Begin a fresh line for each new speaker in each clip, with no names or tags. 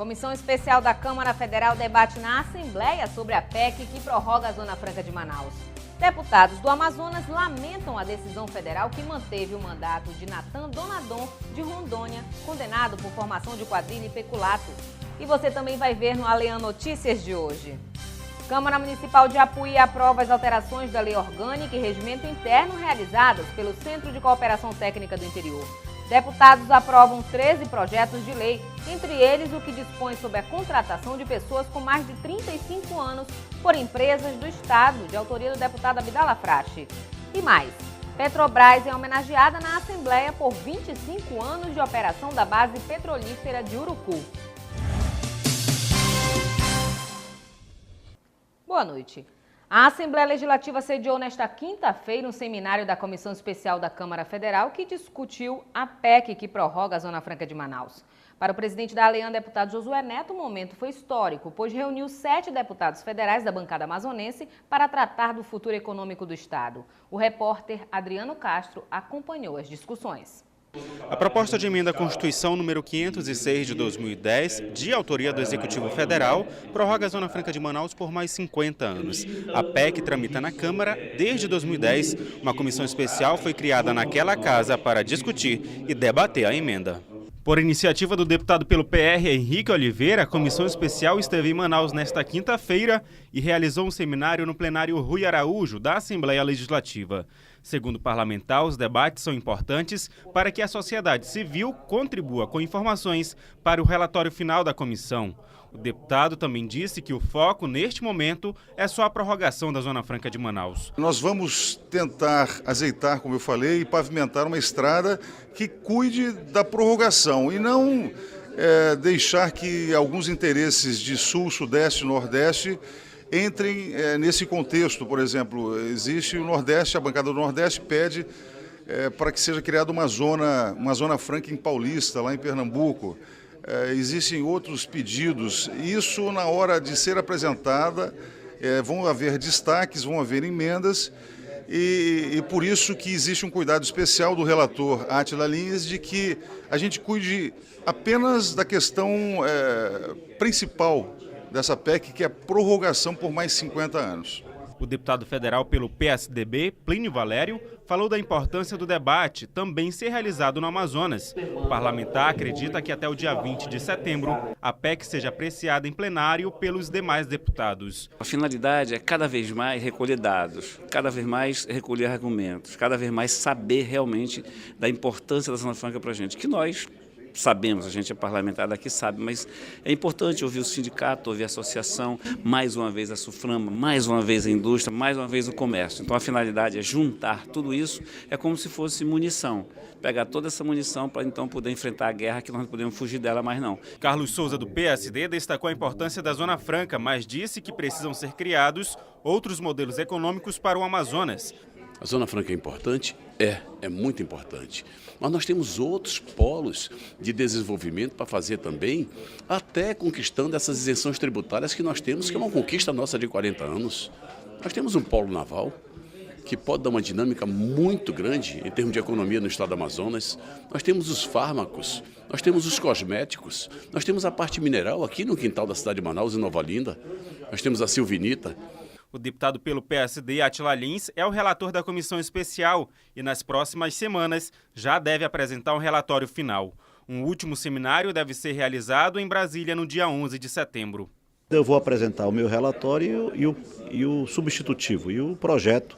Comissão Especial da Câmara Federal debate na Assembleia sobre a PEC que prorroga a Zona Franca de Manaus. Deputados do Amazonas lamentam a decisão federal que manteve o mandato de Natan Donadon, de Rondônia, condenado por formação de quadrilha e peculato. E você também vai ver no Alean Notícias de hoje. Câmara Municipal de Apuí aprova as alterações da Lei Orgânica e Regimento Interno realizadas pelo Centro de Cooperação Técnica do Interior. Deputados aprovam 13 projetos de lei, entre eles o que dispõe sobre a contratação de pessoas com mais de 35 anos por empresas do Estado, de autoria do deputado Abdala Frache. E mais, Petrobras é homenageada na Assembleia por 25 anos de operação da base petrolífera de Urucu. Boa noite. A Assembleia Legislativa sediou nesta quinta-feira um seminário da Comissão Especial da Câmara Federal que discutiu a PEC que prorroga a Zona Franca de Manaus. Para o presidente da Alean, deputado Josué Neto, o momento foi histórico, pois reuniu 7 deputados federais da bancada amazonense para tratar do futuro econômico do Estado. O repórter Adriano Castro acompanhou as discussões.
A proposta de emenda à Constituição número 506 de 2010, de autoria do Executivo Federal, prorroga a Zona Franca de Manaus por mais 50 anos. A PEC tramita na Câmara desde 2010. Uma comissão especial foi criada naquela casa para discutir e debater a emenda. Por iniciativa do deputado pelo PR, Henrique Oliveira, a comissão especial esteve em Manaus nesta quinta-feira e realizou um seminário no plenário Rui Araújo, da Assembleia Legislativa. Segundo o parlamentar, os debates são importantes para que a sociedade civil contribua com informações para o relatório final da comissão. O deputado também disse que o foco, neste momento, é só a prorrogação da Zona Franca de Manaus.
Nós vamos tentar azeitar, como eu falei, e pavimentar uma estrada que cuide da prorrogação e não deixar que alguns interesses de Sul, Sudeste e Nordeste entrem nesse contexto. Por exemplo, existe o Nordeste, a bancada do Nordeste pede para que seja criada uma zona franca em Paulista, lá em Pernambuco. Existem outros pedidos. Isso, na hora de ser apresentada, vão haver destaques, vão haver emendas, e por isso que existe um cuidado especial do relator Átila Lins de que a gente cuide apenas da questão principal dessa PEC, que é a prorrogação por mais 50 anos.
O deputado federal pelo PSDB, Plínio Valério, falou da importância do debate também ser realizado no Amazonas. O parlamentar acredita que até o dia 20 de setembro a PEC seja apreciada em plenário pelos demais deputados.
A finalidade é cada vez mais recolher dados, cada vez mais recolher argumentos, cada vez mais saber realmente da importância da Zona Franca para a gente, que nós sabemos, a gente é parlamentar daqui, sabe, mas é importante ouvir o sindicato, ouvir a associação, mais uma vez a SUFRAMA, mais uma vez a indústria, mais uma vez o comércio. Então a finalidade é juntar tudo isso, é como se fosse munição, pegar toda essa munição para então poder enfrentar a guerra, que nós não podemos fugir dela mais não.
Carlos Souza, do PSD, destacou a importância da Zona Franca, mas disse que precisam ser criados outros modelos econômicos para o Amazonas.
A Zona Franca é importante? É muito importante. Mas nós temos outros polos de desenvolvimento para fazer também, até conquistando essas isenções tributárias que nós temos, que é uma conquista nossa de 40 anos. Nós temos um polo naval que pode dar uma dinâmica muito grande em termos de economia no estado do Amazonas. Nós temos os fármacos, nós temos os cosméticos, nós temos a parte mineral aqui no quintal da cidade de Manaus, em Nova Olinda. Nós temos a silvinita.
O deputado pelo PSD, Átila Lins, é o relator da comissão especial e nas próximas semanas já deve apresentar um relatório final. Um último seminário deve ser realizado em Brasília no dia 11 de setembro.
Eu vou apresentar o meu relatório e o substitutivo e o projeto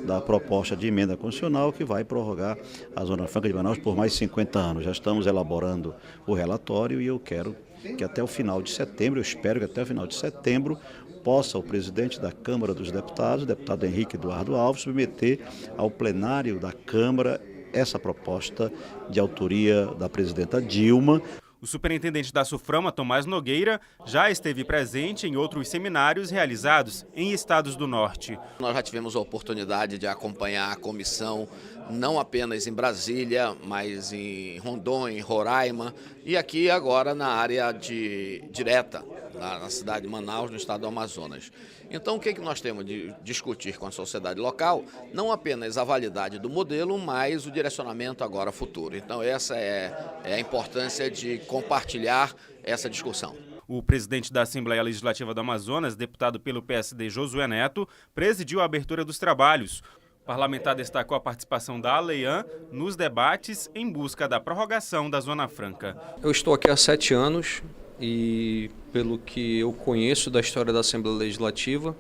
da proposta de emenda constitucional que vai prorrogar a Zona Franca de Manaus por mais 50 anos. Já estamos elaborando o relatório e eu quero que até o final de setembro, eu espero que até o final de setembro, possa o presidente da Câmara dos Deputados, o deputado Henrique Eduardo Alves, submeter ao plenário da Câmara essa proposta de autoria da presidenta Dilma.
O superintendente da SUFRAMA, Tomás Nogueira, já esteve presente em outros seminários realizados em estados do Norte.
Nós já tivemos a oportunidade de acompanhar a comissão não apenas em Brasília, mas em Rondônia, em Roraima e aqui agora na área direta, na cidade de Manaus, no estado do Amazonas. Então, o que nós temos de discutir com a sociedade local? Não apenas a validade do modelo, mas o direcionamento agora futuro. Então, essa é a importância de compartilhar essa discussão.
O presidente da Assembleia Legislativa do Amazonas, deputado pelo PSD Josué Neto, presidiu a abertura dos trabalhos. O parlamentar destacou a participação da ALEAN nos debates em busca da prorrogação da Zona Franca.
Eu estou aqui há 7 anos e, pelo que eu conheço da história da Assembleia Legislativa,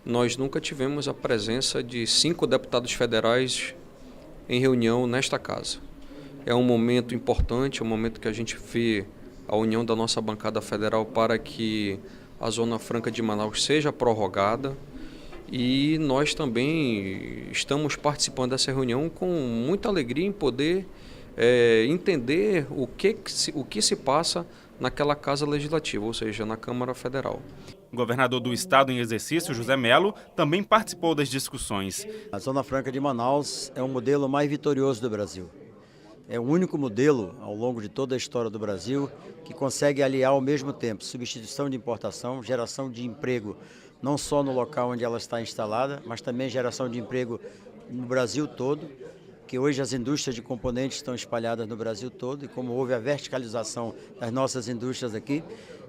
nós nunca tivemos a presença de 5 deputados federais em reunião nesta casa. É um momento importante, é um momento que a gente vê a união da nossa bancada federal para que a Zona Franca de Manaus seja prorrogada. E nós também estamos participando dessa reunião com muita alegria em poder entender o que se passa naquela Casa Legislativa, ou seja, na Câmara Federal.
O governador do estado em exercício, José Melo, também participou das discussões.
A Zona Franca de Manaus é o modelo mais vitorioso do Brasil. É o único modelo, ao longo de toda a história do Brasil, que consegue aliar ao mesmo tempo substituição de importação, geração de emprego, não só no local onde ela está instalada, mas também geração de emprego no Brasil todo, que hoje as indústrias de componentes estão espalhadas no Brasil todo, e como houve a verticalização das nossas indústrias aqui,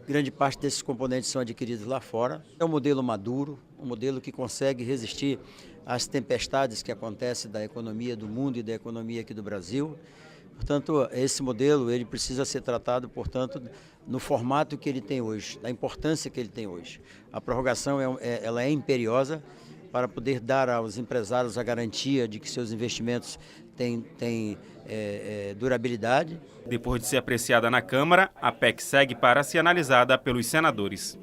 grande parte desses componentes são adquiridos lá fora. É um modelo maduro, um modelo que consegue resistir às tempestades que acontecem da economia do mundo e da economia aqui do Brasil. Portanto, esse modelo ele precisa ser tratado, portanto, no formato que ele tem hoje, da importância que ele tem hoje. A prorrogação ela é imperiosa para poder dar aos empresários a garantia de que seus investimentos têm durabilidade.
Depois de ser apreciada na Câmara, a PEC segue para ser analisada pelos senadores.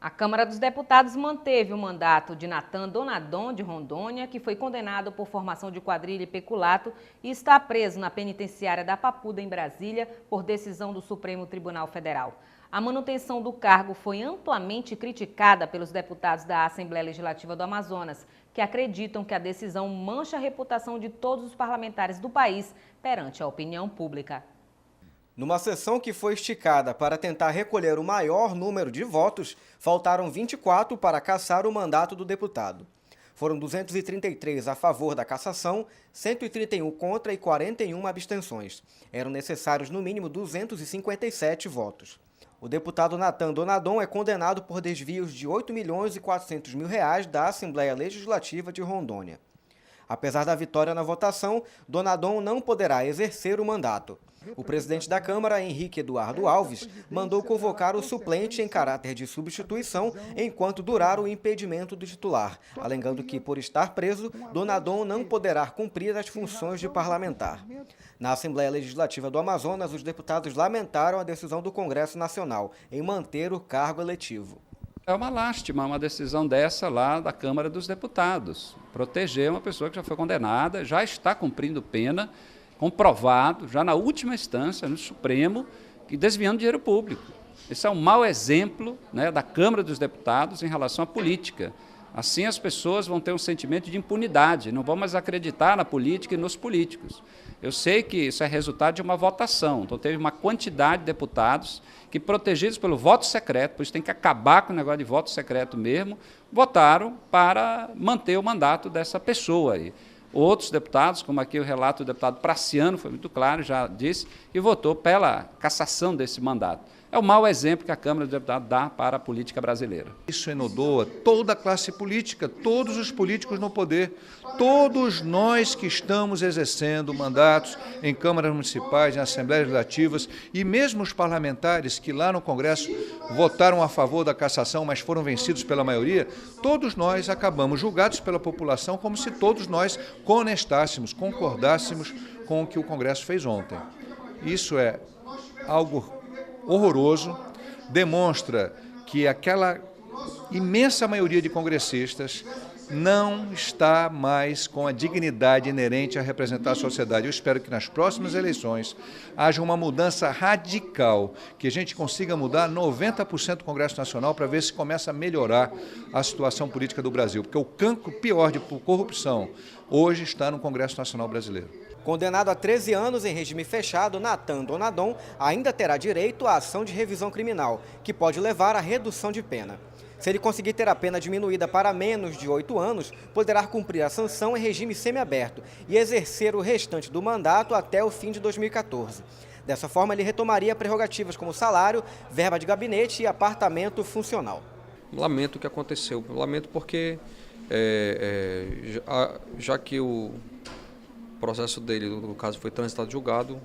A Câmara dos Deputados manteve o mandato de Natan Donadon, de Rondônia, que foi condenado por formação de quadrilha e peculato e está preso na penitenciária da Papuda, em Brasília, por decisão do Supremo Tribunal Federal. A manutenção do cargo foi amplamente criticada pelos deputados da Assembleia Legislativa do Amazonas, que acreditam que a decisão mancha a reputação de todos os parlamentares do país perante a opinião pública.
Numa sessão que foi esticada para tentar recolher o maior número de votos, faltaram 24 para cassar o mandato do deputado. Foram 233 a favor da cassação, 131 contra e 41 abstenções. Eram necessários no mínimo 257 votos. O deputado Natan Donadon é condenado por desvios de R$ 8.400.000 da Assembleia Legislativa de Rondônia. Apesar da vitória na votação, Donadon não poderá exercer o mandato. O presidente da Câmara, Henrique Eduardo Alves, mandou convocar o suplente em caráter de substituição enquanto durar o impedimento do titular, alegando que, por estar preso, Donadon não poderá cumprir as funções de parlamentar. Na Assembleia Legislativa do Amazonas, os deputados lamentaram a decisão do Congresso Nacional em manter o cargo eletivo.
É uma lástima uma decisão dessa lá da Câmara dos Deputados. Proteger uma pessoa que já foi condenada, já está cumprindo pena, comprovado, já na última instância, no Supremo, que desviando dinheiro público. Esse é um mau exemplo, né, da Câmara dos Deputados em relação à política. Assim as pessoas vão ter um sentimento de impunidade, não vão mais acreditar na política e nos políticos. Eu sei que isso é resultado de uma votação, então teve uma quantidade de deputados que, protegidos pelo voto secreto, por isso tem que acabar com o negócio de voto secreto mesmo, votaram para manter o mandato dessa pessoa aí. Outros deputados, como aqui o relato do deputado Praciano, foi muito claro, já disse, e votou pela cassação desse mandato. É o mau exemplo que a Câmara dos Deputados dá para a política brasileira.
Isso enodoa toda a classe política, todos os políticos no poder, todos nós que estamos exercendo mandatos em câmaras municipais, em assembleias legislativas e mesmo os parlamentares que lá no Congresso votaram a favor da cassação, mas foram vencidos pela maioria, todos nós acabamos julgados pela população como se todos nós conestássemos, concordássemos com o que o Congresso fez ontem. Isso é algo horroroso, demonstra que aquela imensa maioria de congressistas não está mais com a dignidade inerente a representar a sociedade. Eu espero que nas próximas eleições haja uma mudança radical, que a gente consiga mudar 90% do Congresso Nacional para ver se começa a melhorar a situação política do Brasil, porque o cancro pior de corrupção hoje está no Congresso Nacional brasileiro.
Condenado a 13 anos em regime fechado, Natan Donadon ainda terá direito à ação de revisão criminal, que pode levar à redução de pena. Se ele conseguir ter a pena diminuída para menos de 8 anos, poderá cumprir a sanção em regime semiaberto e exercer o restante do mandato até o fim de 2014. Dessa forma, ele retomaria prerrogativas como salário, verba de gabinete e apartamento funcional.
Lamento o que aconteceu. Lamento porque, já que o processo dele, no caso, foi transitado julgado,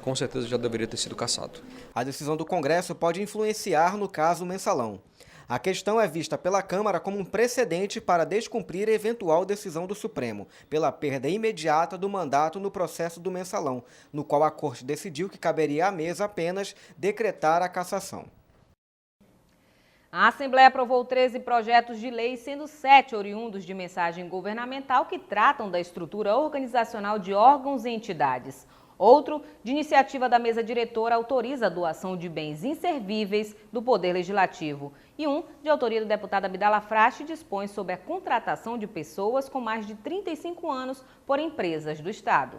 com certeza já deveria ter sido cassado.
A decisão do Congresso pode influenciar no caso Mensalão. A questão é vista pela Câmara como um precedente para descumprir eventual decisão do Supremo, pela perda imediata do mandato no processo do Mensalão, no qual a Corte decidiu que caberia à mesa apenas decretar a cassação.
A Assembleia aprovou 13 projetos de lei, sendo 7 oriundos de mensagem governamental que tratam da estrutura organizacional de órgãos e entidades. Outro, de iniciativa da mesa diretora, autoriza a doação de bens inservíveis do Poder Legislativo. E um, de autoria do deputado Abdala Frache, dispõe sobre a contratação de pessoas com mais de 35 anos por empresas do Estado.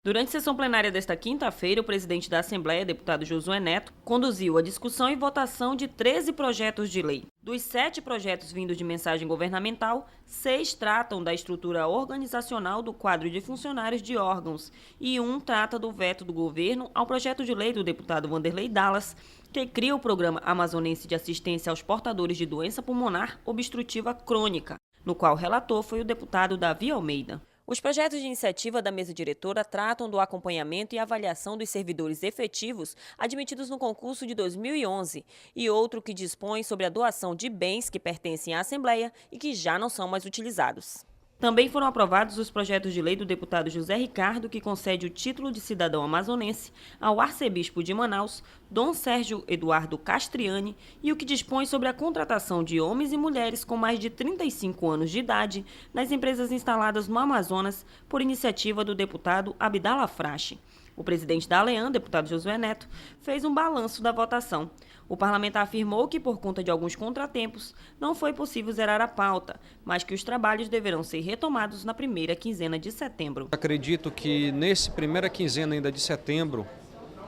Durante a sessão plenária desta quinta-feira, o presidente da Assembleia, deputado Josué Neto, conduziu a discussão e votação de 13 projetos de lei. Dos 7 projetos vindos de mensagem governamental, 6 tratam da estrutura organizacional do quadro de funcionários de órgãos e um trata do veto do governo ao projeto de lei do deputado Wanderley Dallas, que cria o Programa Amazonense de Assistência aos Portadores de Doença Pulmonar Obstrutiva Crônica, no qual o relator foi o deputado Davi Almeida. Os projetos de iniciativa da mesa diretora tratam do acompanhamento e avaliação dos servidores efetivos admitidos no concurso de 2011 e outro que dispõe sobre a doação de bens que pertencem à Assembleia e que já não são mais utilizados. Também foram aprovados os projetos de lei do deputado José Ricardo, que concede o título de cidadão amazonense ao arcebispo de Manaus, Dom Sérgio Eduardo Castriani, e o que dispõe sobre a contratação de homens e mulheres com mais de 35 anos de idade nas empresas instaladas no Amazonas, por iniciativa do deputado Abdala Frache. O presidente da ALEAN, deputado Josué Neto, fez um balanço da votação. O parlamentar afirmou que, por conta de alguns contratempos, não foi possível zerar a pauta, mas que os trabalhos deverão ser retomados na primeira quinzena de setembro.
Acredito que nessa primeira quinzena ainda de setembro,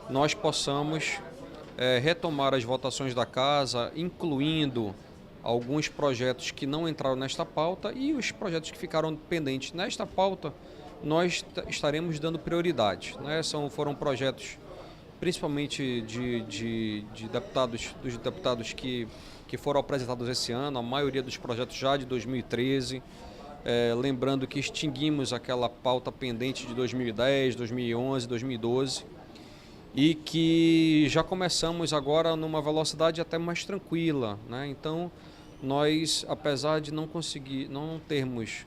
nós possamos retomar as votações da casa, incluindo alguns projetos que não entraram nesta pauta e os projetos que ficaram pendentes nesta pauta, nós estaremos dando prioridade, né? Foram projetos principalmente dos deputados que foram apresentados esse ano, a maioria dos projetos já de 2013, lembrando que extinguimos aquela pauta pendente de 2010, 2011, 2012 e que já começamos agora numa velocidade até mais tranquila, né? Então, nós, apesar de não termos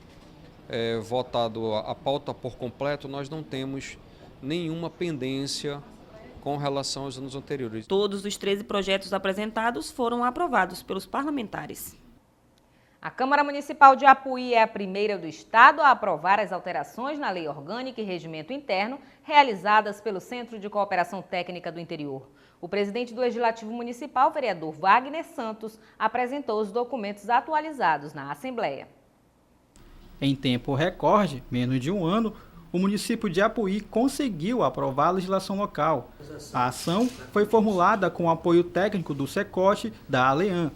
votado a pauta por completo, nós não temos nenhuma pendência com relação aos anos anteriores.
Todos os 13 projetos apresentados foram aprovados pelos parlamentares.
A Câmara Municipal de Apuí é a primeira do Estado a aprovar as alterações na Lei Orgânica e Regimento Interno realizadas pelo Centro de Cooperação Técnica do Interior. O presidente do Legislativo Municipal, vereador Wagner Santos, apresentou os documentos atualizados na Assembleia.
Em tempo recorde, menos de um ano, o município de Apuí conseguiu aprovar a legislação local. A ação foi formulada com o apoio técnico do SECOT da ALEAN.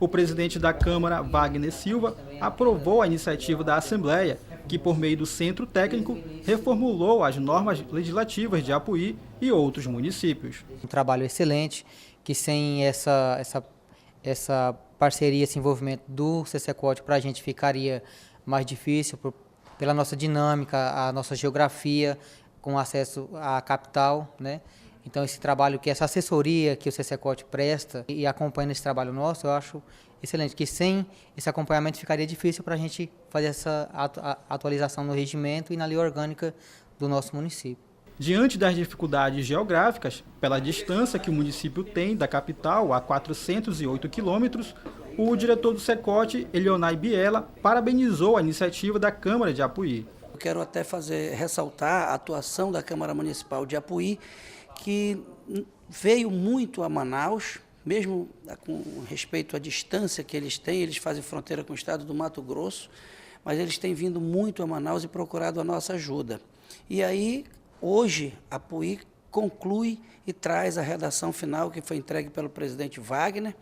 O presidente da Câmara, Wagner Silva, aprovou a iniciativa da Assembleia, que por meio do Centro Técnico reformulou as normas legislativas de Apuí e outros municípios.
Um trabalho excelente, que sem essa parceria, esse envolvimento do SECOT para a gente ficaria mais difícil, pela nossa dinâmica, a nossa geografia, com acesso à capital, né? Então, esse trabalho, essa assessoria que o SECOT presta e acompanha esse trabalho nosso, eu acho excelente, que sem esse acompanhamento ficaria difícil para a gente fazer essa atualização no regimento e na lei orgânica do nosso município.
Diante das dificuldades geográficas, pela distância que o município tem da capital, a 408 quilômetros, o diretor do SECOT, Elionai Biela, parabenizou a iniciativa da Câmara de Apuí.
Eu quero até ressaltar a atuação da Câmara Municipal de Apuí, que veio muito a Manaus, mesmo com respeito à distância que eles têm, eles fazem fronteira com o estado do Mato Grosso, mas eles têm vindo muito a Manaus e procurado a nossa ajuda. E aí, hoje, Apuí conclui e traz a redação final que foi entregue pelo presidente Wagner,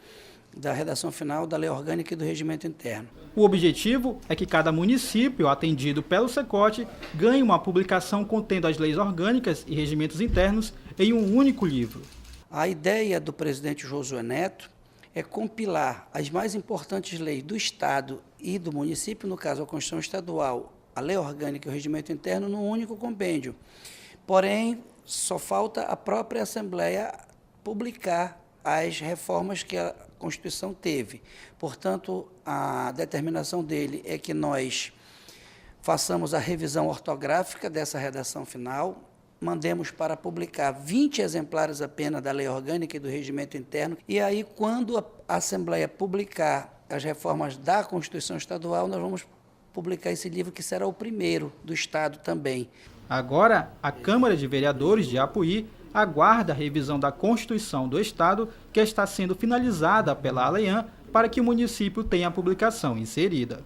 da redação final da Lei Orgânica e do Regimento Interno.
O objetivo é que cada município atendido pelo SECOT ganhe uma publicação contendo as leis orgânicas e regimentos internos em um único livro.
A ideia do presidente Josué Neto é compilar as mais importantes leis do Estado e do município, no caso a Constituição Estadual, a Lei Orgânica e o Regimento Interno, num único compêndio. Porém, só falta a própria Assembleia publicar as reformas que a Constituição teve. Portanto, a determinação dele é que nós façamos a revisão ortográfica dessa redação final, mandemos para publicar 20 exemplares apenas da Lei Orgânica e do Regimento Interno, e aí, quando a Assembleia publicar as reformas da Constituição Estadual, nós vamos publicar esse livro, que será o primeiro do Estado também.
Agora, a Câmara de Vereadores de Apuí aguarda a revisão da Constituição do Estado, que está sendo finalizada pela ALEAN, para que o município tenha a publicação inserida.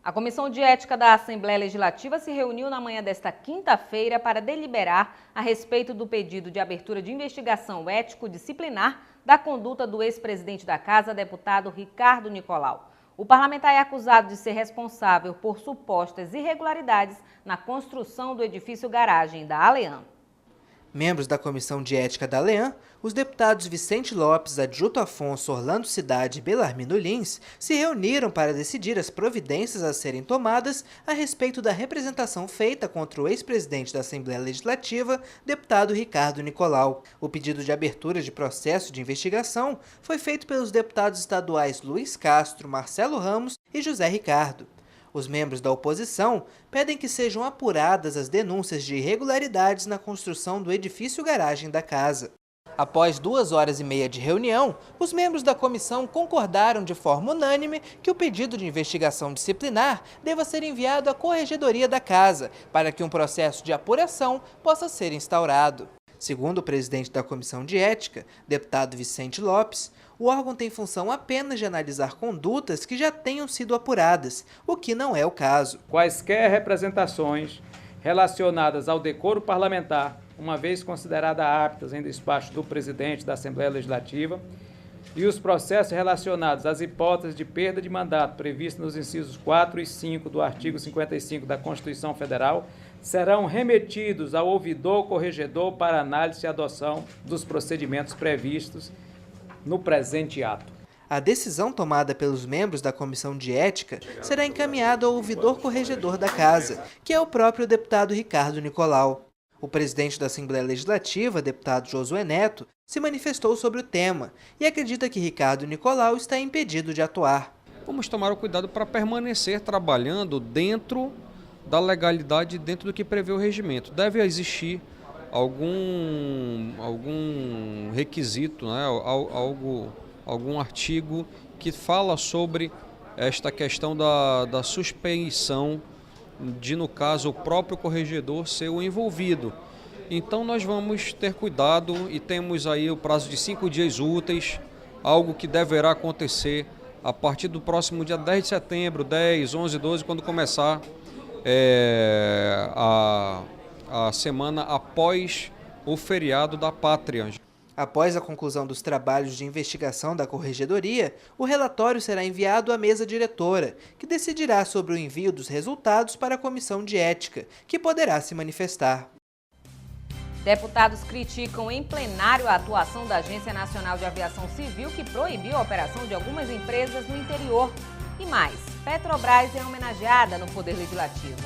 A Comissão de Ética da Assembleia Legislativa se reuniu na manhã desta quinta-feira para deliberar a respeito do pedido de abertura de investigação ético-disciplinar da conduta do ex-presidente da Casa, deputado Ricardo Nicolau. O parlamentar é acusado de ser responsável por supostas irregularidades na construção do edifício garagem da ALEAN.
Membros da Comissão de Ética da ALEAN, os deputados Vicente Lopes, Adjuto Afonso, Orlando Cidade e Belarmino Lins se reuniram para decidir as providências a serem tomadas a respeito da representação feita contra o ex-presidente da Assembleia Legislativa, deputado Ricardo Nicolau. O pedido de abertura de processo de investigação foi feito pelos deputados estaduais Luiz Castro, Marcelo Ramos e José Ricardo. Os membros da oposição pedem que sejam apuradas as denúncias de irregularidades na construção do edifício garagem da casa. Após 2h30 de reunião, os membros da comissão concordaram de forma unânime que o pedido de investigação disciplinar deva ser enviado à Corregedoria da Casa, para que um processo de apuração possa ser instaurado. Segundo o presidente da Comissão de Ética, deputado Vicente Lopes, o órgão tem função apenas de analisar condutas que já tenham sido apuradas, o que não é o caso.
Quaisquer representações relacionadas ao decoro parlamentar, uma vez consideradas aptas em despacho do presidente da Assembleia Legislativa, e os processos relacionados às hipóteses de perda de mandato previstos nos incisos 4 e 5 do artigo 55 da Constituição Federal, serão remetidos ao ouvidor corregedor para análise e adoção dos procedimentos previstos no presente ato.
A decisão tomada pelos membros da Comissão de Ética será encaminhada ao ouvidor corregedor da Casa, que é o próprio deputado Ricardo Nicolau. O presidente da Assembleia Legislativa, deputado Josué Neto, se manifestou sobre o tema e acredita que Ricardo Nicolau está impedido de atuar.
Vamos tomar o cuidado para permanecer trabalhando dentro da legalidade, dentro do que prevê o regimento. Deve existir algum requisito, né? algum artigo que fala sobre esta questão da suspeição de, no caso, o próprio corregedor ser o envolvido. Então nós vamos ter cuidado e temos aí o prazo de 5 dias úteis, algo que deverá acontecer a partir do próximo dia 10 de setembro, 10, 11, 12, quando começar a semana após o feriado da Pátria.
Após a conclusão dos trabalhos de investigação da Corregedoria, o relatório será enviado à mesa diretora, que decidirá sobre o envio dos resultados para a Comissão de Ética, que poderá se manifestar.
Deputados criticam em plenário a atuação da Agência Nacional de Aviação Civil, que proibiu a operação de algumas empresas no interior. E mais, Petrobras é homenageada no Poder Legislativo.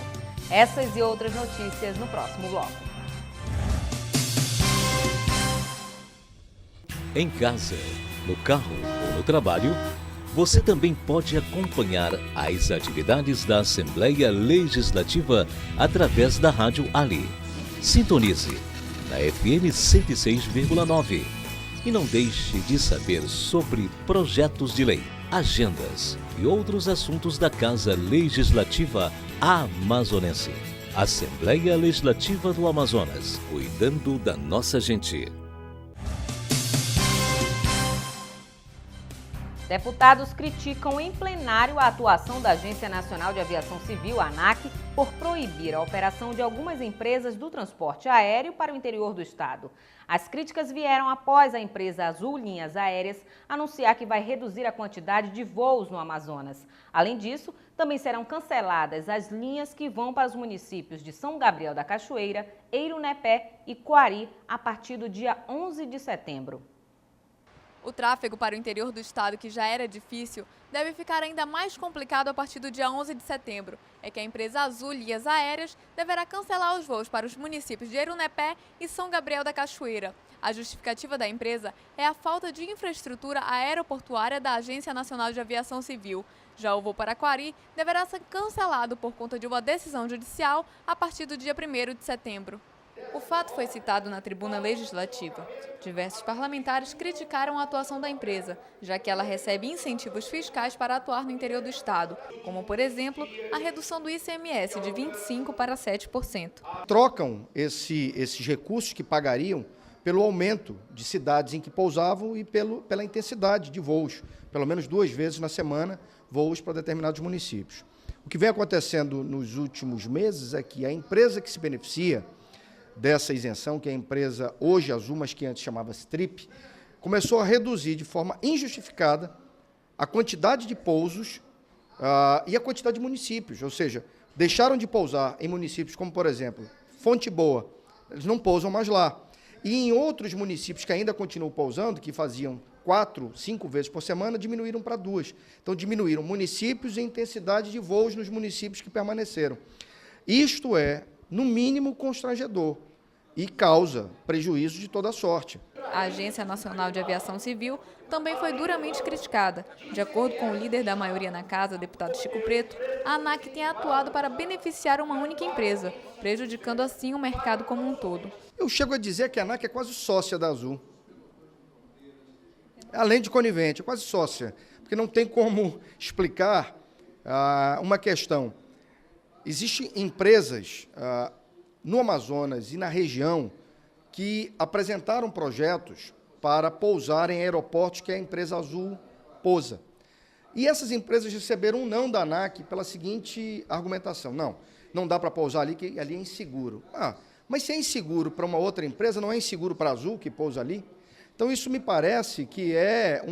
Essas e outras notícias no próximo bloco.
Em casa, no carro ou no trabalho, você também pode acompanhar as atividades da Assembleia Legislativa através da Rádio Ali. Sintonize na FM 106,9 e não deixe de saber sobre projetos de lei, agendas e outros assuntos da Casa Legislativa Amazonense. Assembleia Legislativa do Amazonas, cuidando da nossa gente.
Deputados criticam em plenário a atuação da Agência Nacional de Aviação Civil, ANAC, por proibir a operação de algumas empresas do transporte aéreo para o interior do estado. As críticas vieram após a empresa Azul Linhas Aéreas anunciar que vai reduzir a quantidade de voos no Amazonas. Além disso, também serão canceladas as linhas que vão para os municípios de São Gabriel da Cachoeira, Eirunepé e Coari a partir do dia 11 de setembro.
O tráfego para o interior do estado, que já era difícil, deve ficar ainda mais complicado a partir do dia 11 de setembro. É que a empresa Azul Linhas Aéreas deverá cancelar os voos para os municípios de Eirunepé e São Gabriel da Cachoeira. A justificativa da empresa é a falta de infraestrutura aeroportuária da Agência Nacional de Aviação Civil. Já o voo para Coari deverá ser cancelado por conta de uma decisão judicial a partir do dia 1º de setembro. O fato foi citado na tribuna legislativa. Diversos parlamentares criticaram a atuação da empresa, já que ela recebe incentivos fiscais para atuar no interior do estado, como, por exemplo, a redução do ICMS de 25% para 7%.
Trocam esses recursos que pagariam pelo aumento de cidades em que pousavam e pela intensidade de voos, pelo menos 2 vezes na semana, voos para determinados municípios. O que vem acontecendo nos últimos meses é que a empresa que se beneficia dessa isenção, que é a empresa hoje Azul, mas que antes chamava-se Trip, começou a reduzir de forma injustificada a quantidade de pousos e a quantidade de municípios, ou seja, deixaram de pousar em municípios como, por exemplo, Fonte Boa, eles não pousam mais lá. E em outros municípios que ainda continuam pousando, que faziam 4, 5 vezes por semana, diminuíram para 2. Então, diminuíram municípios e intensidade de voos nos municípios que permaneceram. Isto é, no mínimo, constrangedor e causa prejuízo de toda sorte.
A Agência Nacional de Aviação Civil também foi duramente criticada. De acordo com o líder da maioria na casa, deputado Chico Preto, a ANAC tem atuado para beneficiar uma única empresa, prejudicando assim o mercado como um todo.
Eu chego a dizer que a ANAC é quase sócia da Azul. Além de conivente, é quase sócia, porque não tem como explicar uma questão. Existem empresas no Amazonas e na região que apresentaram projetos para pousar em aeroportos que a empresa Azul pousa. E essas empresas receberam um não da ANAC pela seguinte argumentação: não dá para pousar ali, que ali é inseguro. Mas se é inseguro para uma outra empresa, não é inseguro para a Azul, que pousa ali? Então, isso me parece que é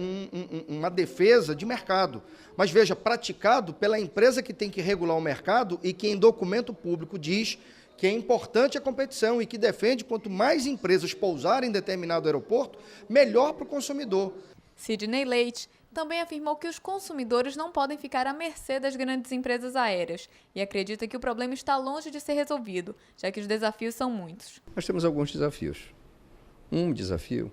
uma defesa de mercado. Mas, veja, praticado pela empresa que tem que regular o mercado e que em documento público diz que é importante a competição e que defende quanto mais empresas pousarem em determinado aeroporto, melhor para o consumidor.
Sidney Leite também afirmou que os consumidores não podem ficar à mercê das grandes empresas aéreas e acredita que o problema está longe de ser resolvido, já que os desafios são muitos.
Nós temos alguns desafios. Um desafio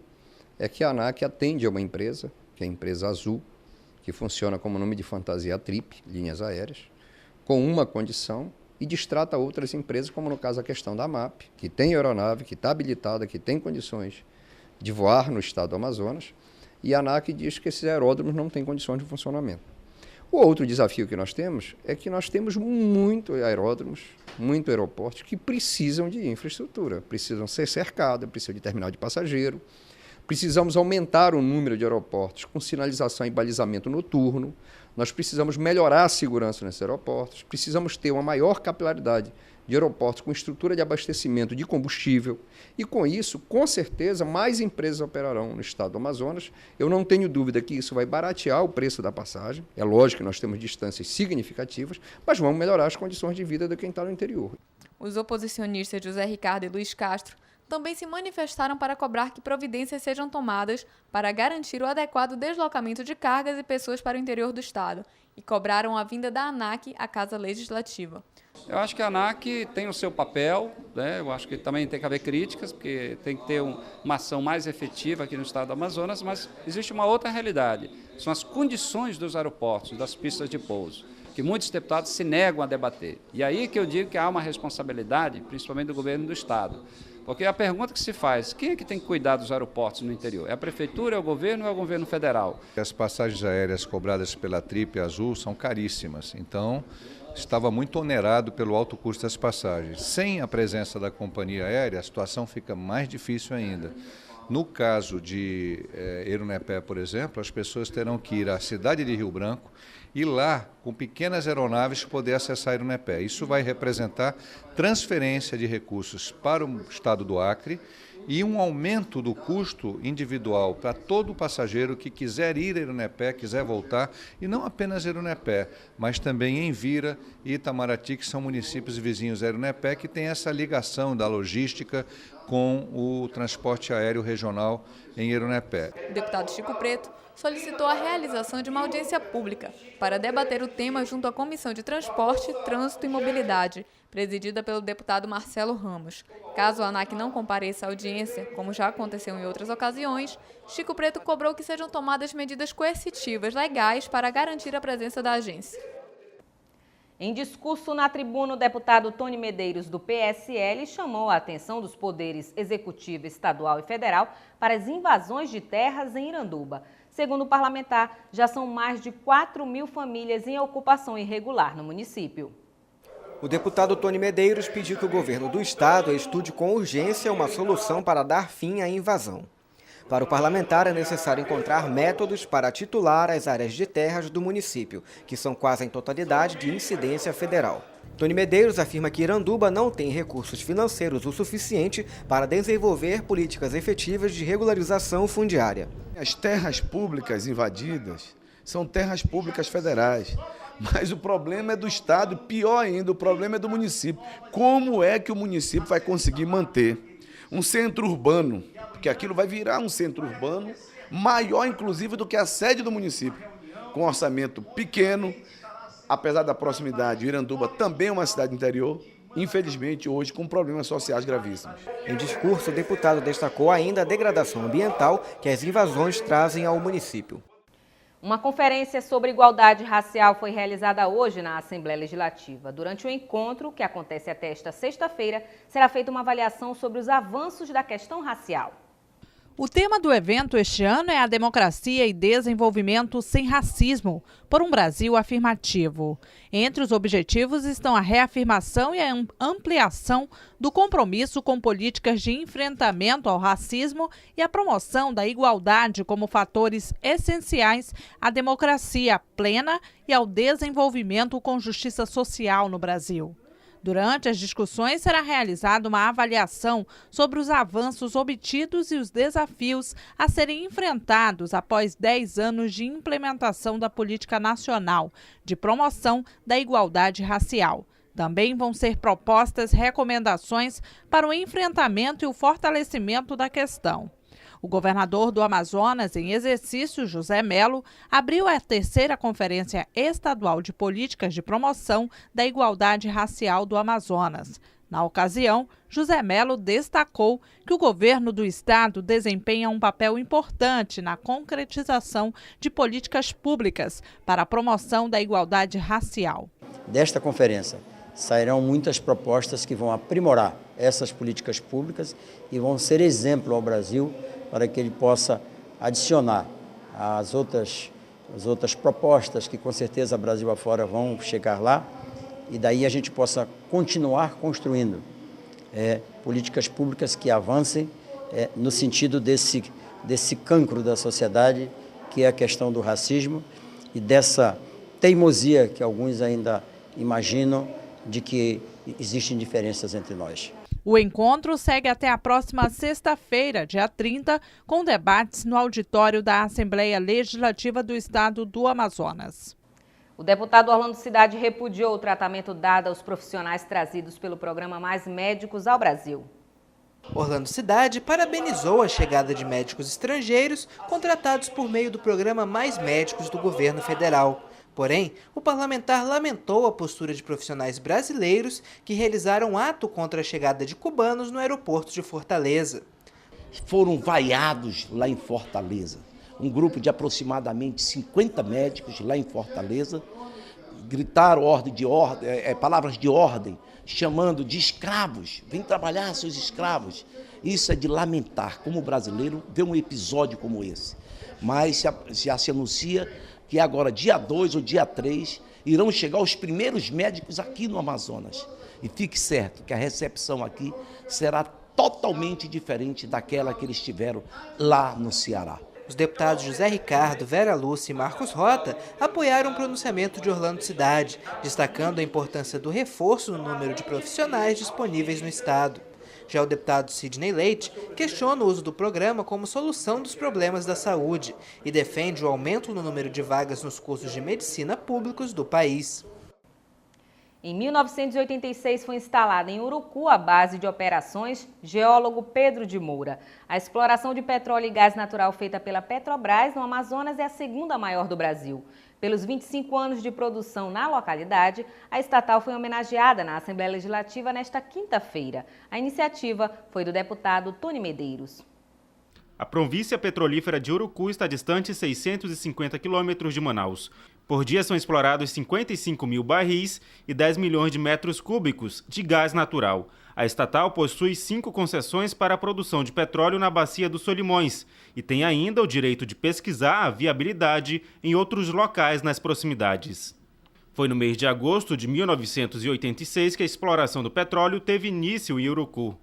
é que a ANAC atende a uma empresa, que é a empresa Azul, que funciona como nome de fantasia Trip, linhas aéreas, com uma condição e destrata outras empresas, como no caso a questão da MAP, que tem aeronave, que está habilitada, que tem condições de voar no estado do Amazonas, e a ANAC diz que esses aeródromos não têm condições de funcionamento. O outro desafio que nós temos é que nós temos muitos aeródromos, muitos aeroportos que precisam de infraestrutura, precisam ser cercados, precisam de terminal de passageiro. Precisamos aumentar o número de aeroportos com sinalização e balizamento noturno. Nós precisamos melhorar a segurança nesses aeroportos. Precisamos ter uma maior capilaridade de aeroportos com estrutura de abastecimento de combustível. E com isso, com certeza, mais empresas operarão no estado do Amazonas. Eu não tenho dúvida que isso vai baratear o preço da passagem. É lógico que nós temos distâncias significativas, mas vamos melhorar as condições de vida de quem está no interior.
Os oposicionistas José Ricardo e Luiz Castro também se manifestaram para cobrar que providências sejam tomadas para garantir o adequado deslocamento de cargas e pessoas para o interior do estado e cobraram a vinda da ANAC à Casa Legislativa.
Eu acho que a ANAC tem o seu papel, né? Eu acho que também tem que haver críticas, porque tem que ter uma ação mais efetiva aqui no estado do Amazonas, mas existe uma outra realidade, são as condições dos aeroportos, das pistas de pouso. que muitos deputados se negam a debater. E aí que eu digo que há uma responsabilidade, principalmente do governo do Estado. Porque a pergunta que se faz, quem é que tem que cuidar dos aeroportos no interior? É a Prefeitura, é o governo ou é o governo federal?
As passagens aéreas cobradas pela Trip Azul são caríssimas, então estava muito onerado pelo alto custo das passagens. Sem a presença da companhia aérea, a situação fica mais difícil ainda. No caso de Eurunepé, por exemplo, as pessoas terão que ir à cidade de Rio Branco e lá, com pequenas aeronaves, poder acessar Eurunepé. Isso vai representar transferência de recursos para o estado do Acre e um aumento do custo individual para todo passageiro que quiser ir a Eurunepé, quiser voltar, e não apenas Eurunepé, mas também Envira e Itamaraty, que são municípios vizinhos a Eurunepé, que tem essa ligação da logística com o transporte aéreo regional em Eurunepé.
O deputado Chico Preto solicitou a realização de uma audiência pública para debater o tema junto à Comissão de Transporte, Trânsito e Mobilidade, presidida pelo deputado Marcelo Ramos. Caso a ANAC não compareça à audiência, como já aconteceu em outras ocasiões, Chico Preto cobrou que sejam tomadas medidas coercitivas legais para garantir a presença da agência.
Em discurso na tribuna, o deputado Tony Medeiros, do PSL, chamou a atenção dos poderes executivo, estadual e federal para as invasões de terras em Iranduba. Segundo o parlamentar, já são mais de 4.000 famílias em ocupação irregular no município.
O deputado Tony Medeiros pediu que o governo do estado estude com urgência uma solução para dar fim à invasão. Para o parlamentar, é necessário encontrar métodos para titular as áreas de terras do município, que são quase em totalidade de incidência federal. Tony Medeiros afirma que Iranduba não tem recursos financeiros o suficiente para desenvolver políticas efetivas de regularização fundiária.
As terras públicas invadidas são terras públicas federais, mas o problema é do Estado, pior ainda, o problema é do município. Como é que o município vai conseguir manter um centro urbano, porque aquilo vai virar um centro urbano maior, inclusive, do que a sede do município, com um orçamento pequeno, apesar da proximidade, Iranduba também é uma cidade interior, infelizmente hoje com problemas sociais gravíssimos.
Em discurso, o deputado destacou ainda a degradação ambiental que as invasões trazem ao município.
Uma conferência sobre igualdade racial foi realizada hoje na Assembleia Legislativa. Durante o encontro, que acontece até esta sexta-feira, será feita uma avaliação sobre os avanços da questão racial.
O tema do evento este ano é a democracia e desenvolvimento sem racismo, por um Brasil afirmativo. Entre os objetivos estão a reafirmação e a ampliação do compromisso com políticas de enfrentamento ao racismo e a promoção da igualdade como fatores essenciais à democracia plena e ao desenvolvimento com justiça social no Brasil. Durante as discussões, será realizada uma avaliação sobre os avanços obtidos e os desafios a serem enfrentados após 10 anos de implementação da Política Nacional de Promoção da Igualdade Racial. Também vão ser propostas recomendações para o enfrentamento e o fortalecimento da questão. O governador do Amazonas, em exercício, José Mello, abriu a terceira Conferência Estadual de Políticas de Promoção da Igualdade Racial do Amazonas. Na ocasião, José Mello destacou que o governo do estado desempenha um papel importante na concretização de políticas públicas para a promoção da igualdade racial.
Desta conferência sairão muitas propostas que vão aprimorar essas políticas públicas e vão ser exemplo ao Brasil para que ele possa adicionar as outras propostas que com certeza Brasil afora vão chegar lá e daí a gente possa continuar construindo políticas públicas que avancem no sentido desse cancro da sociedade, que é a questão do racismo e dessa teimosia que alguns ainda imaginam de que existem diferenças entre nós.
O encontro segue até a próxima sexta-feira, dia 30, com debates no auditório da Assembleia Legislativa do Estado do Amazonas.
O deputado Orlando Cidade repudiou o tratamento dado aos profissionais trazidos pelo programa Mais Médicos ao Brasil.
Orlando Cidade parabenizou a chegada de médicos estrangeiros contratados por meio do programa Mais Médicos do governo federal. Porém, o parlamentar lamentou a postura de profissionais brasileiros que realizaram ato contra a chegada de cubanos no aeroporto de Fortaleza.
Foram vaiados lá em Fortaleza. Um grupo de aproximadamente 50 médicos lá em Fortaleza gritaram palavras de ordem, chamando de escravos. Vem trabalhar, seus escravos. Isso é de lamentar, como brasileiro, ver um episódio como esse. Mas já se anuncia que agora, dia 2 ou dia 3, irão chegar os primeiros médicos aqui no Amazonas. E fique certo que a recepção aqui será totalmente diferente daquela que eles tiveram lá no Ceará.
Os deputados José Ricardo, Vera Lúcia e Marcos Rota apoiaram o pronunciamento de Orlando Cidade, destacando a importância do reforço no número de profissionais disponíveis no estado. Já o deputado Sidney Leite questiona o uso do programa como solução dos problemas da saúde e defende o aumento no número de vagas nos cursos de medicina públicos do país.
Em 1986 foi instalada em Urucu a base de operações Geólogo Pedro de Moura. A exploração de petróleo e gás natural feita pela Petrobras no Amazonas é a segunda maior do Brasil. Pelos 25 anos de produção na localidade, a estatal foi homenageada na Assembleia Legislativa nesta quinta-feira. A iniciativa foi do deputado Tony Medeiros.
A província petrolífera de Urucu está distante 650 quilômetros de Manaus. Por dia são explorados 55 mil barris e 10 milhões de metros cúbicos de gás natural. A estatal possui 5 concessões para a produção de petróleo na Bacia dos Solimões e tem ainda o direito de pesquisar a viabilidade em outros locais nas proximidades. Foi no mês de agosto de 1986 que a exploração do petróleo teve início em Urucu.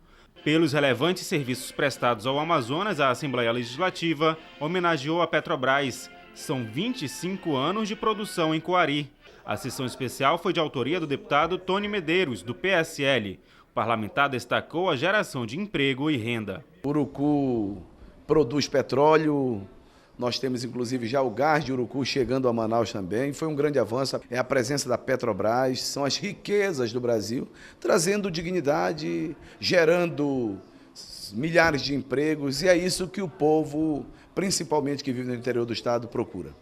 Pelos relevantes serviços prestados ao Amazonas, a Assembleia Legislativa homenageou a Petrobras. São 25 anos de produção em Coari. A sessão especial foi de autoria do deputado Tony Medeiros, do PSL. O parlamentar destacou a geração de emprego e renda.
Urucu produz petróleo, nós temos inclusive já o gás de Urucu chegando a Manaus também. Foi um grande avanço, é a presença da Petrobras, são as riquezas do Brasil, trazendo dignidade, gerando milhares de empregos, e é isso que o povo, principalmente que vive no interior do estado, procura.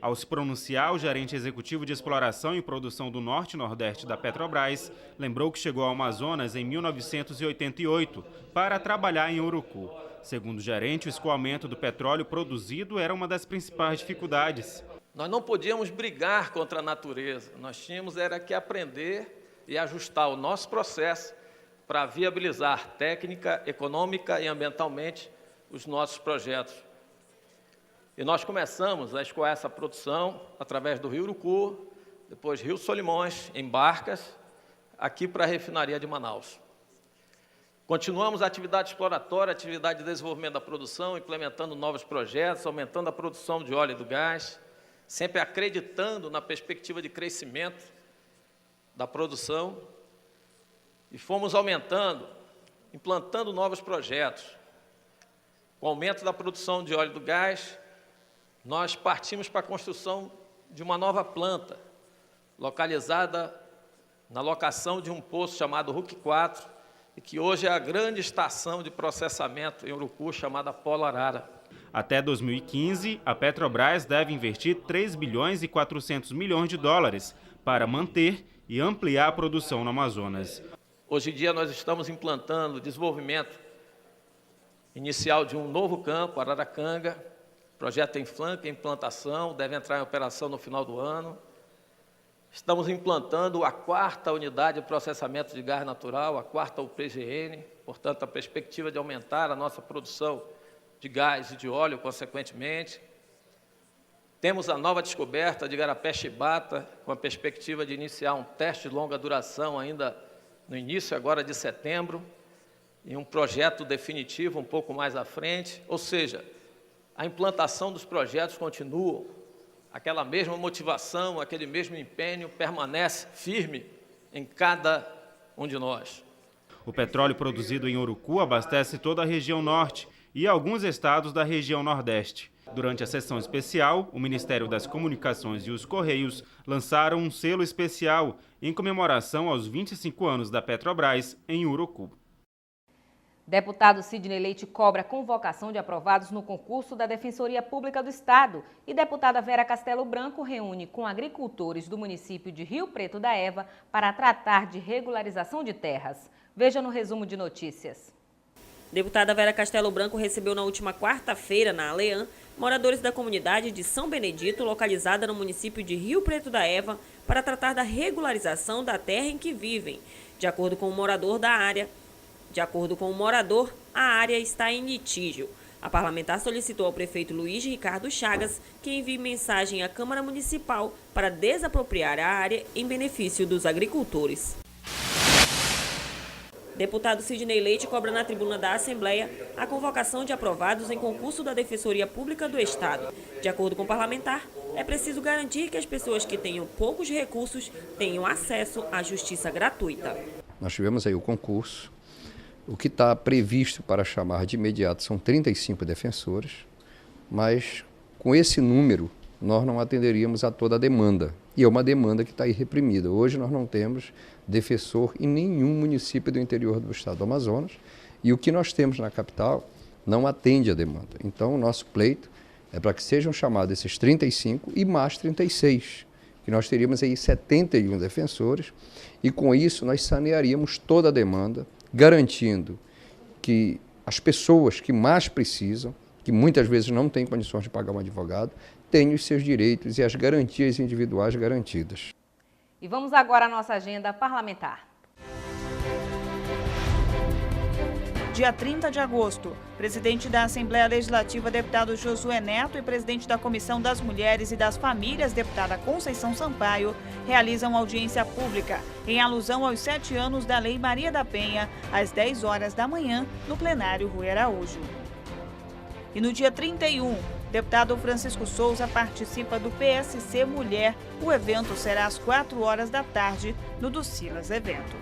Ao se pronunciar, o gerente executivo de exploração e produção do Norte e Nordeste da Petrobras lembrou que chegou ao Amazonas em 1988 para trabalhar em Urucu. Segundo o gerente, o escoamento do petróleo produzido era uma das principais dificuldades.
Nós não podíamos brigar contra a natureza, nós tínhamos que aprender e ajustar o nosso processo para viabilizar técnica, econômica e ambientalmente os nossos projetos. E nós começamos a escoar essa produção através do Rio Urucu, depois Rio Solimões, em barcas, aqui para a refinaria de Manaus. Continuamos a atividade exploratória, atividade de desenvolvimento da produção, implementando novos projetos, aumentando a produção de óleo e do gás, sempre acreditando na perspectiva de crescimento da produção, e fomos aumentando, implantando novos projetos. Com o aumento da produção de óleo e do gás, nós partimos para a construção de uma nova planta, localizada na locação de um poço chamado RUC 4, e que hoje é a grande estação de processamento em Urucu, chamada Polo Arara.
Até 2015, a Petrobras deve investir 3 bilhões e 400 milhões de dólares para manter e ampliar a produção no Amazonas.
Hoje em dia nós estamos implantando o desenvolvimento inicial de um novo campo, Araracanga. O projeto em flanco, em implantação, deve entrar em operação no final do ano. Estamos implantando a 4ª unidade de processamento de gás natural, a 4ª UPGN, portanto, a perspectiva de aumentar a nossa produção de gás e de óleo, consequentemente. Temos a nova descoberta de Igarapé-Chibata, com a perspectiva de iniciar um teste de longa duração ainda no início agora de setembro, e um projeto definitivo um pouco mais à frente, ou seja, a implantação dos projetos continua, aquela mesma motivação, aquele mesmo empenho permanece firme em cada um de nós.
O petróleo produzido em Urucu abastece toda a região norte e alguns estados da região nordeste. Durante a sessão especial, o Ministério das Comunicações e os Correios lançaram um selo especial em comemoração aos 25 anos da Petrobras em Urucu.
Deputado Sidney Leite cobra a convocação de aprovados no concurso da Defensoria Pública do Estado e deputada Vera Castelo Branco reúne com agricultores do município de Rio Preto da Eva para tratar de regularização de terras. Veja no resumo de notícias.
Deputada Vera Castelo Branco recebeu na última quarta-feira, na Aleã, moradores da comunidade de São Benedito, localizada no município de Rio Preto da Eva, para tratar da regularização da terra em que vivem. De acordo com o morador, a área está em litígio. A parlamentar solicitou ao prefeito Luiz Ricardo Chagas que envie mensagem à Câmara Municipal para desapropriar a área em benefício dos agricultores. Deputado Sidney Leite cobra na tribuna da Assembleia a convocação de aprovados em concurso da Defensoria Pública do Estado. De acordo com o parlamentar, é preciso garantir que as pessoas que tenham poucos recursos tenham acesso à justiça gratuita.
Nós tivemos aí o concurso. O que está previsto para chamar de imediato são 35 defensores, mas com esse número nós não atenderíamos a toda a demanda. E é uma demanda que está aí reprimida. Hoje nós não temos defensor em nenhum município do interior do estado do Amazonas e o que nós temos na capital não atende a demanda. Então o nosso pleito é para que sejam chamados esses 35 e mais 36, que nós teríamos aí 71 defensores e com isso nós sanearíamos toda a demanda, garantindo que as pessoas que mais precisam, que muitas vezes não têm condições de pagar um advogado, tenham os seus direitos e as garantias individuais garantidas.
E vamos agora à nossa agenda parlamentar.
Dia 30 de agosto, presidente da Assembleia Legislativa, deputado Josué Neto, e presidente da Comissão das Mulheres e das Famílias, deputada Conceição Sampaio, realizam audiência pública em alusão aos 7 anos da Lei Maria da Penha, às 10 horas da manhã, no plenário Rui Araújo. E no dia 31, deputado Francisco Souza participa do PSC Mulher. O evento será às 4 horas da tarde, no do Silas Evento.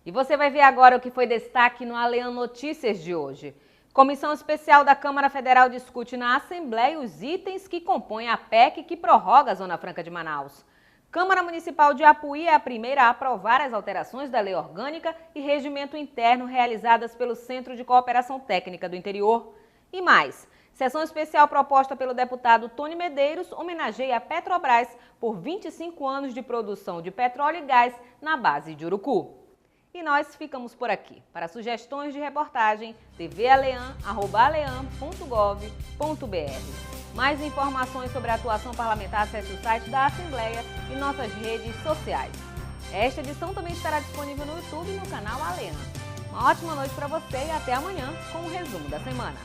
E você vai ver agora o que foi destaque no Aleã Notícias de hoje. Comissão Especial da Câmara Federal discute na Assembleia os itens que compõem a PEC que prorroga a Zona Franca de Manaus. Câmara Municipal de Apuí é a primeira a aprovar as alterações da Lei Orgânica e Regimento Interno realizadas pelo Centro de Cooperação Técnica do Interior. E mais, sessão especial proposta pelo deputado Tony Medeiros homenageia a Petrobras por 25 anos de produção de petróleo e gás na base de Urucu. E nós ficamos por aqui. Para sugestões de reportagem, tvalean@alean.gov.br. Mais informações sobre a atuação parlamentar, acesse o site da Assembleia e nossas redes sociais. Esta edição também estará disponível no YouTube e no canal Alean. Uma ótima noite para você e até amanhã com o resumo da semana.